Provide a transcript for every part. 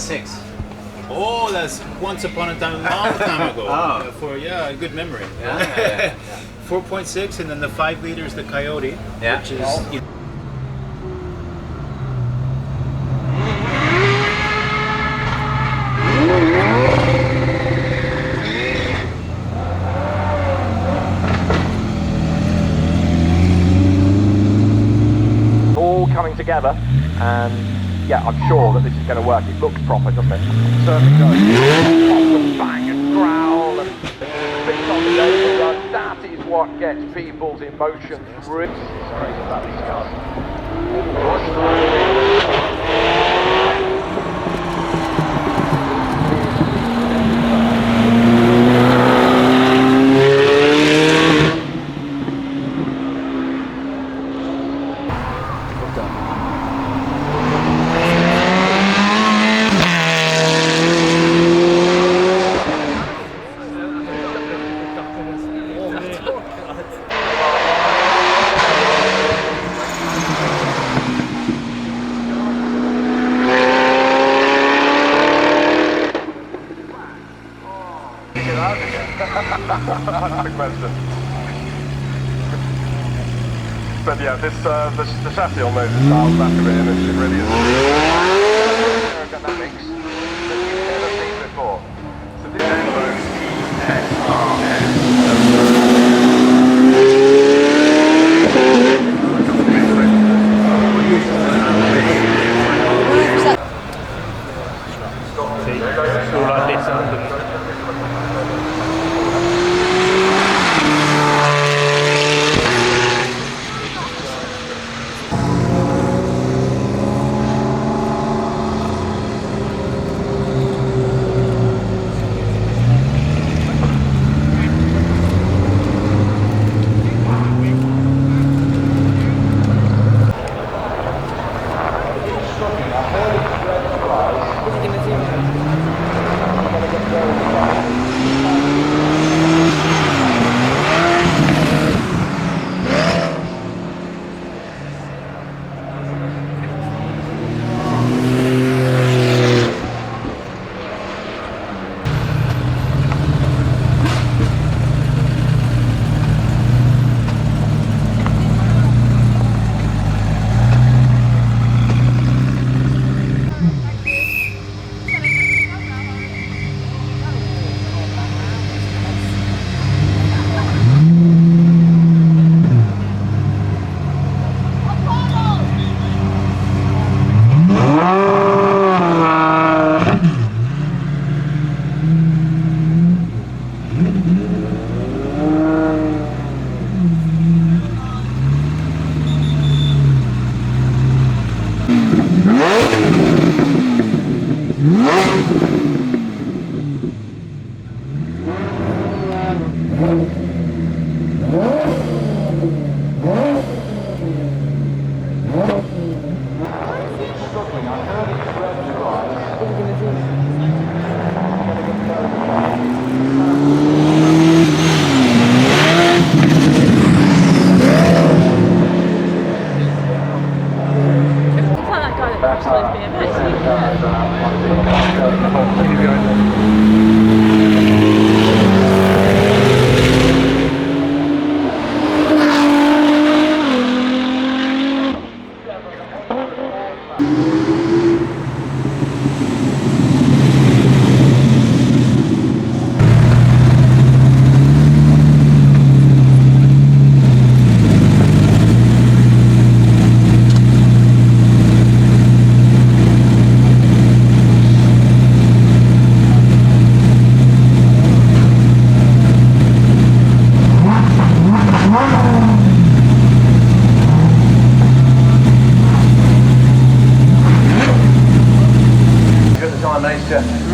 4.6. Oh, that's once upon a time, a long time ago. A good memory. Yeah. 4.6, and then the 5 liters, the Coyote, Yeah. which is. All coming together, and yeah, I'm sure that this is going to work. It looks proper, doesn't it? Certainly does. Bang and growl and spits on the table run. That is what gets people's emotions really crazy about these cars. That's the question. But yeah, the chassis on those is dialed back a bit, and it really is aerodynamics that you've never seen before. So All like this under.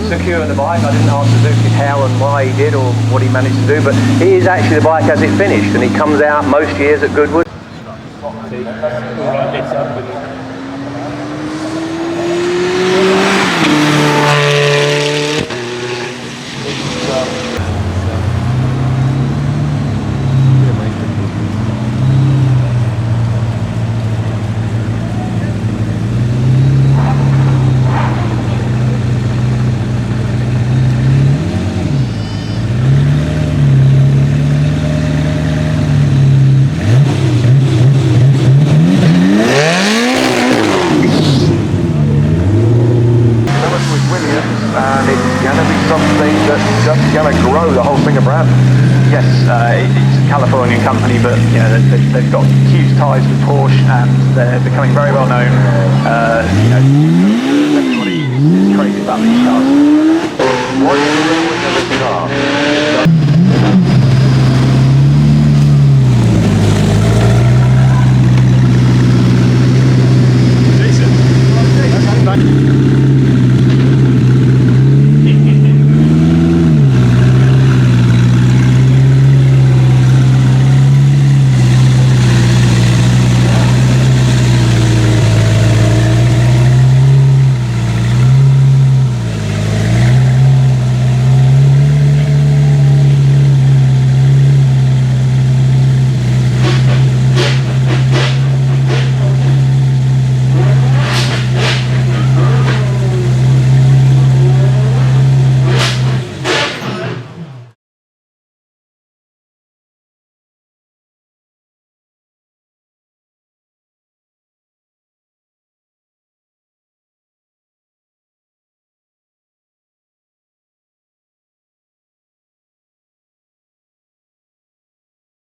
Secure the bike. I didn't ask Suzuki how and why he did or what he managed to do, but it is actually the bike as it finished, and it comes out most years at Goodwood. company, but you know they've got huge ties with Porsche and they're becoming very well known. You know, everybody is crazy about these cars.